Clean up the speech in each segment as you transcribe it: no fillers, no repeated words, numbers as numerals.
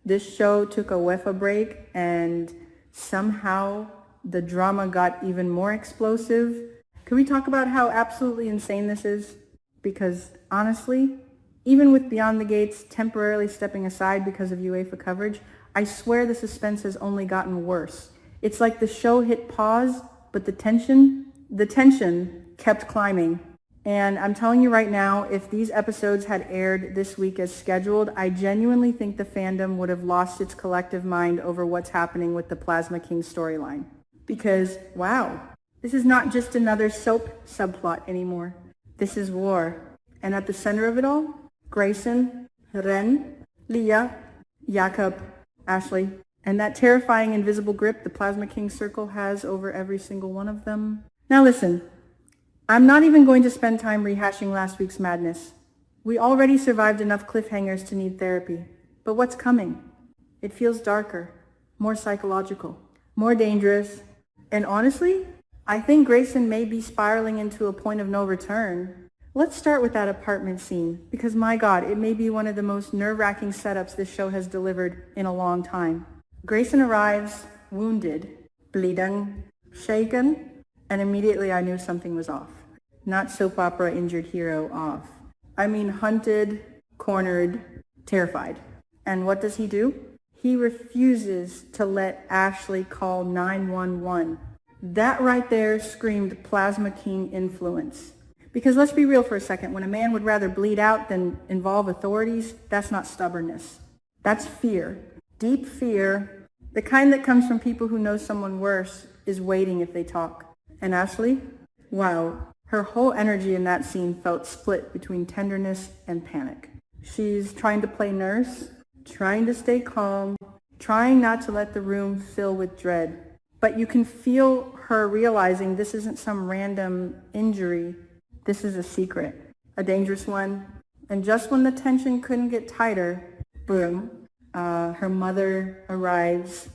This show took a whiff break and somehow the drama got even more explosive. Can we talk about how absolutely insane this is? Because honestly, even with Beyond the Gates temporarily stepping aside because of UEFA coverage, I swear the suspense has only gotten worse. It's like the show hit pause, but the tension kept climbing. And I'm telling you right now, if these episodes had aired this week as scheduled, I genuinely think the fandom would have lost its collective mind over what's happening with the Plasma King storyline. Because, wow, this is not just another soap subplot anymore. This is war. And at the center of it all, Grayson, Ren, Leah, Jakob, Ashley, and that terrifying invisible grip the Plasma King circle has over every single one of them. Now listen, I'm not even going to spend time rehashing last week's madness. We already survived enough cliffhangers to need therapy. But what's coming? It feels darker, more psychological, more dangerous. And honestly, I think Grayson may be spiraling into a point of no return. Let's start with that apartment scene, because my God, it may be one of the most nerve-wracking setups this show has delivered in a long time. Grayson arrives, wounded, bleeding, shaken, and immediately I knew something was off. Not soap opera injured hero off. I mean hunted, cornered, terrified. And what does he do? He refuses to let Ashley call 911. That right there screamed Plasma King influence. Because let's be real for a second, when a man would rather bleed out than involve authorities, that's not stubbornness. That's fear. Deep fear, the kind that comes from people who know someone worse is waiting if they talk. And Ashley? Wow. Her whole energy in that scene felt split between tenderness and panic. She's trying to play nurse, trying to stay calm, trying not to let the room fill with dread. But you can feel her realizing this isn't some random injury. This is a secret, a dangerous one. And just when the tension couldn't get tighter, boom, her mother arrives.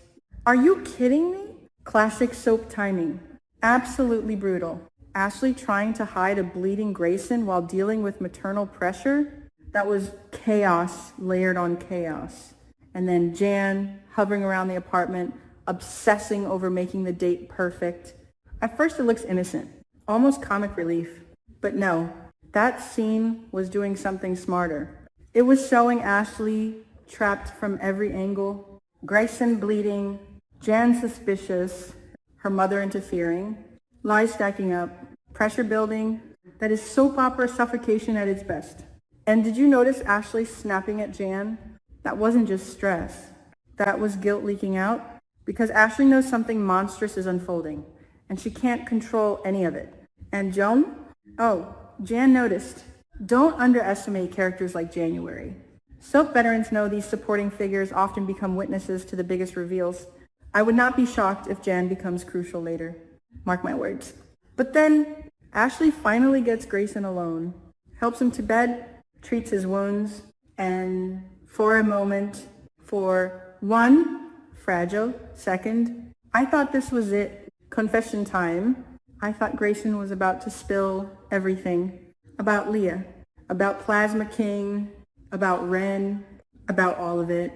Are you kidding me? Classic soap timing. Absolutely brutal. Ashley trying to hide a bleeding Grayson while dealing with maternal pressure? That was chaos layered on chaos. And then Jan hovering around the apartment, obsessing over making the date perfect. At first it looks innocent, almost comic relief. But no, that scene was doing something smarter. It was showing Ashley trapped from every angle, Grayson bleeding, Jan suspicious, her mother interfering, lies stacking up, pressure building. That is soap opera suffocation at its best. And did you notice Ashley snapping at Jan? That wasn't just stress. That was guilt leaking out. Because Ashley knows something monstrous is unfolding, and she can't control any of it. And Joan? Oh, Jan noticed. Don't underestimate characters like January. Soap veterans know these supporting figures often become witnesses to the biggest reveals. I would not be shocked if Jan becomes crucial later. Mark my words. But then, Ashley finally gets Grayson alone, helps him to bed, treats his wounds, and for a moment, for one fragile second, I thought this was it. Confession time. I thought Grayson was about to spill everything. About Leah, about Plasma King, about Ren, about all of it.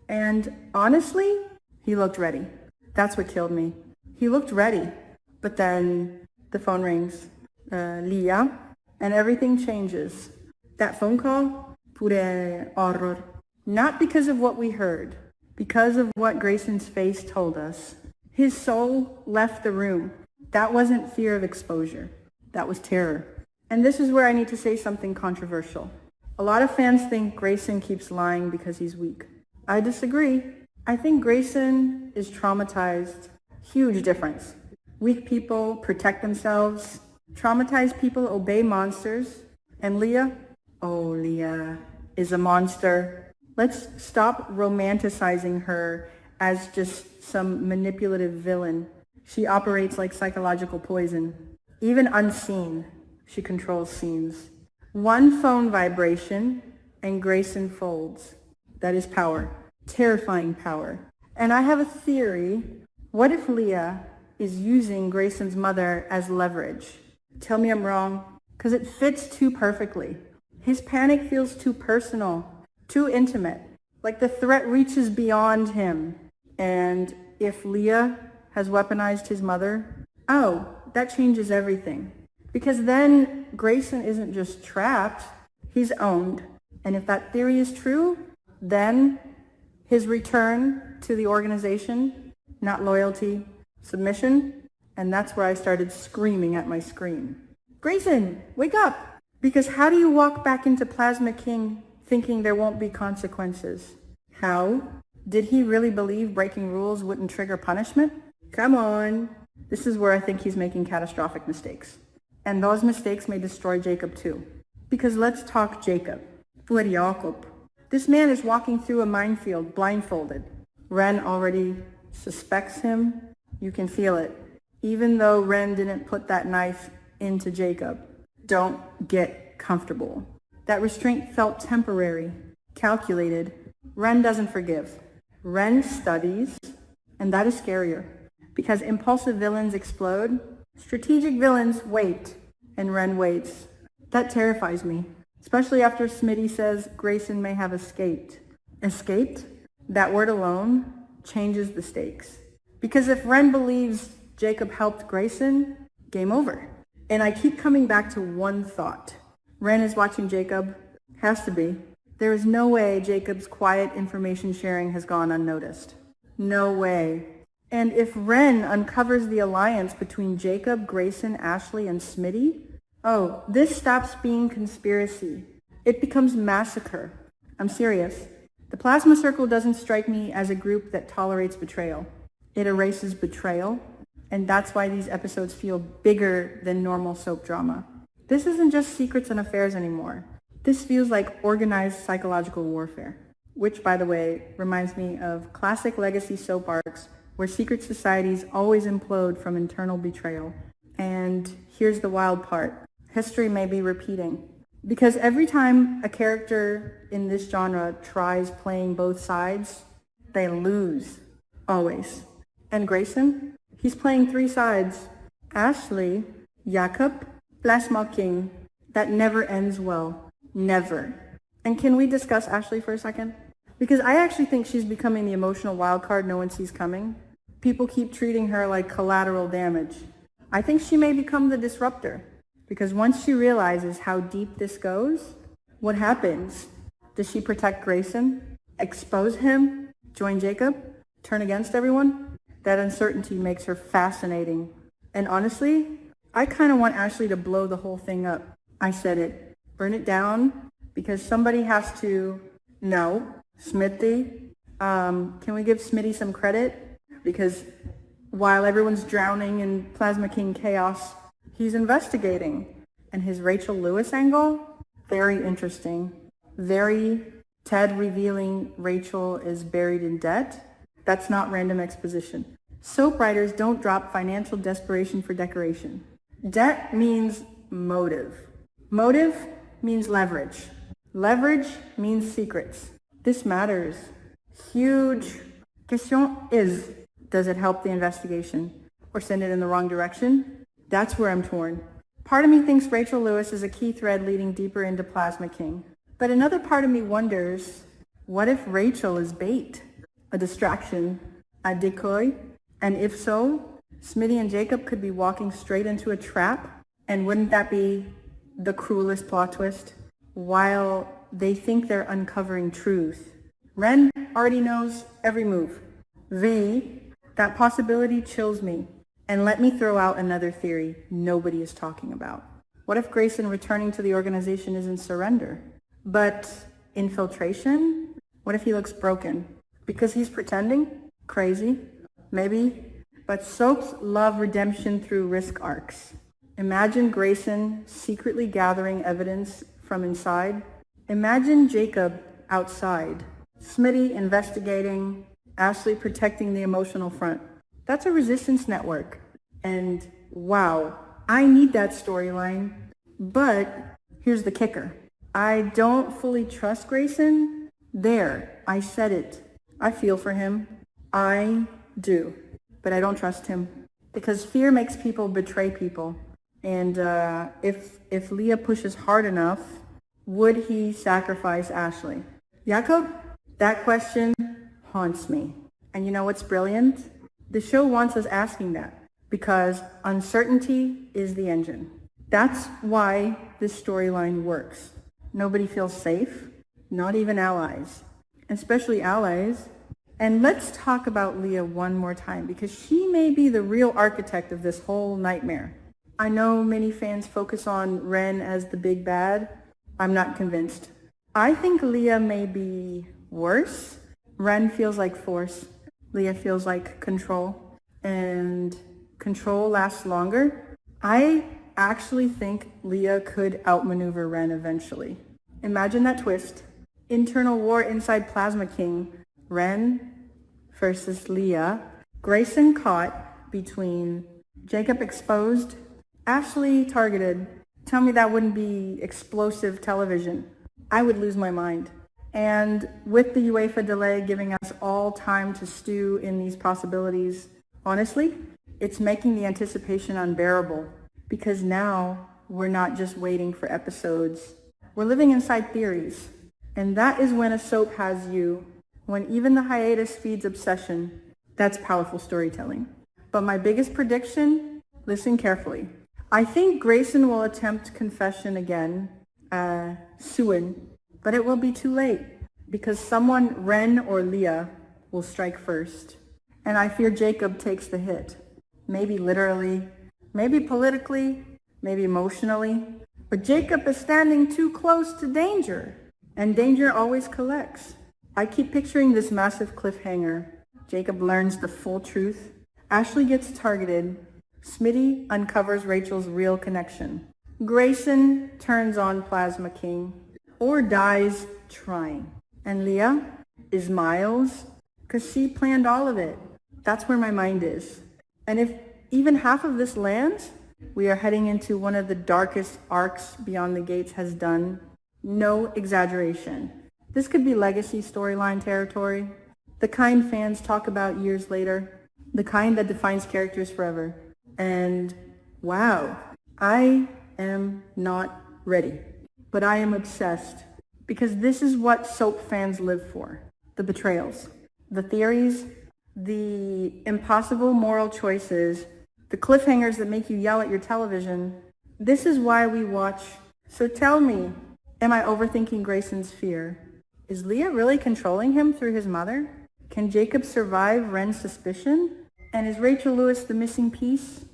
And honestly, he looked ready. That's what killed me. He looked ready. But then the phone rings. Leah. And everything changes. That phone call? Pure horror. Not because of what we heard. Because of what Grayson's face told us. His soul left the room. That wasn't fear of exposure. That was terror. And this is where I need to say something controversial. A lot of fans think Grayson keeps lying because he's weak. I disagree. I think Grayson is traumatized. Huge difference. Weak people protect themselves. Traumatized people obey monsters. And Leah? Oh, Leah is a monster. Let's stop romanticizing her as just some manipulative villain. She operates like psychological poison. Even unseen, she controls scenes. One phone vibration and Grayson folds. That is power. Terrifying power. And I have a theory. What if Leah is using Grayson's mother as leverage? Tell me I'm wrong, because it fits too perfectly. His panic feels too personal, too intimate. Like the threat reaches beyond him. And if Leah has weaponized his mother, oh, that changes everything. Because then Grayson isn't just trapped, he's owned. And if that theory is true, then his return to the organization, not loyalty, submission, and that's where I started screaming at my screen. Grayson, wake up! Because how do you walk back into Plasma King thinking there won't be consequences? How? Did he really believe breaking rules wouldn't trigger punishment? Come on. This is where I think he's making catastrophic mistakes. And those mistakes may destroy Jacob too. Because let's talk Jacob. Voor Jacob. This man is walking through a minefield blindfolded. Ren already suspects him. You can feel it. Even though Ren didn't put that knife into Jacob. Don't get comfortable. That restraint felt temporary, calculated. Ren doesn't forgive. Ren studies, and that is scarier. Because impulsive villains explode, strategic villains wait, and Ren waits. That terrifies me, especially after Smitty says Grayson may have escaped. Escaped? That word alone changes the stakes. Because if Ren believes Jacob helped Grayson, game over. And I keep coming back to one thought. Ren is watching Jacob. Has to be. There is no way Jacob's quiet information sharing has gone unnoticed. No way. And if Ren uncovers the alliance between Jacob, Grayson, Ashley, and Smitty, oh, this stops being conspiracy. It becomes massacre. I'm serious. The Plasma Circle doesn't strike me as a group that tolerates betrayal. It erases betrayal, and that's why these episodes feel bigger than normal soap drama. This isn't just secrets and affairs anymore. This feels like organized psychological warfare, which, by the way, reminds me of classic legacy soap arcs where secret societies always implode from internal betrayal. And here's the wild part. History may be repeating. Because every time a character in this genre tries playing both sides, they lose. Always. And Grayson? He's playing three sides. Ashley, Jakob, Plasma King. That never ends well. Never. And can we discuss Ashley for a second? Because I actually think she's becoming the emotional wild card no one sees coming. People keep treating her like collateral damage. I think she may become the disruptor. Because once she realizes how deep this goes, what happens? Does she protect Grayson? Expose him? Join Jacob? Turn against everyone? That uncertainty makes her fascinating. And honestly, I kind of want Ashley to blow the whole thing up. I said it. Burn it down, because somebody has to. No, Smitty. Can we give Smitty some credit? Because while everyone's drowning in Plasma King chaos, he's investigating. And his Rachel Lewis angle, very interesting. Very Ted revealing Rachel is buried in debt. That's not random exposition. Soap writers don't drop financial desperation for decoration. Debt means motive. Motive means leverage. Leverage means secrets. This matters. Huge. Question is, does it help the investigation or send it in the wrong direction? That's where I'm torn. Part of me thinks Rachel Lewis is a key thread leading deeper into Plasma King. But another part of me wonders, what if Rachel is bait? A distraction? A decoy? And if so, Smitty and Jacob could be walking straight into a trap? And wouldn't that be the cruelest plot twist? While they think they're uncovering truth, Ren already knows every move. V, that possibility chills me. And let me throw out another theory nobody is talking about. What if Grayson returning to the organization isn't surrender, but infiltration? What if he looks broken? Because he's pretending? Crazy? Maybe. But soaps love redemption through risk arcs. Imagine Grayson secretly gathering evidence from inside. Imagine Jacob outside. Smitty investigating. Ashley protecting the emotional front. That's a resistance network. And wow, I need that storyline. But here's the kicker. I don't fully trust Grayson. There, I said it. I feel for him. I do. But I don't trust him. Because fear makes people betray people. And if Leah pushes hard enough, would he sacrifice Ashley? Jakob? That question haunts me. And you know what's brilliant? The show wants us asking that because uncertainty is the engine. That's why this storyline works. Nobody feels safe, not even allies, especially allies. And let's talk about Leah one more time because she may be the real architect of this whole nightmare. I know many fans focus on Ren as the big bad. I'm not convinced. I think Leah may be worse. Ren feels like force. Leah feels like control. And control lasts longer. I actually think Leah could outmaneuver Ren eventually. Imagine that twist. Internal war inside Plasma King. Ren versus Leah. Grayson caught between Jacob exposed, Ashley targeted. Tell me that wouldn't be explosive television. I would lose my mind. And with the UEFA delay giving us all time to stew in these possibilities, honestly, it's making the anticipation unbearable because now we're not just waiting for episodes. We're living inside theories. And that is when a soap has you. When even the hiatus feeds obsession, that's powerful storytelling. But my biggest prediction, listen carefully. I think Grayson will attempt confession again, soon, but it will be too late because someone, Ren or Leah, will strike first. And I fear Jacob takes the hit. Maybe literally, maybe politically, maybe emotionally. But Jacob is standing too close to danger, and danger always collects. I keep picturing this massive cliffhanger. Jacob learns the full truth. Ashley gets targeted. Smitty uncovers Rachel's real connection. Grayson turns on Plasma King or dies trying. And Leah is Miles because she planned all of it. That's where my mind is. And if even half of this lands, we are heading into one of the darkest arcs Beyond the Gates has done. No exaggeration. This could be legacy storyline territory. The kind fans talk about years later. The kind that defines characters forever. And wow, I am not ready, but I am obsessed because this is what soap fans live for. The betrayals, the theories, the impossible moral choices, the cliffhangers that make you yell at your television. This is why we watch. So tell me, am I overthinking Grayson's fear? Is Leah really controlling him through his mother? Can Jacob survive Ren's suspicion? And is Rachel Lewis the missing piece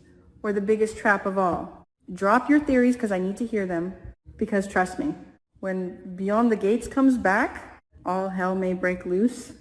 or the biggest trap of all? Drop your theories because I need to hear them. Because trust me, when Beyond the Gates comes back, all hell may break loose.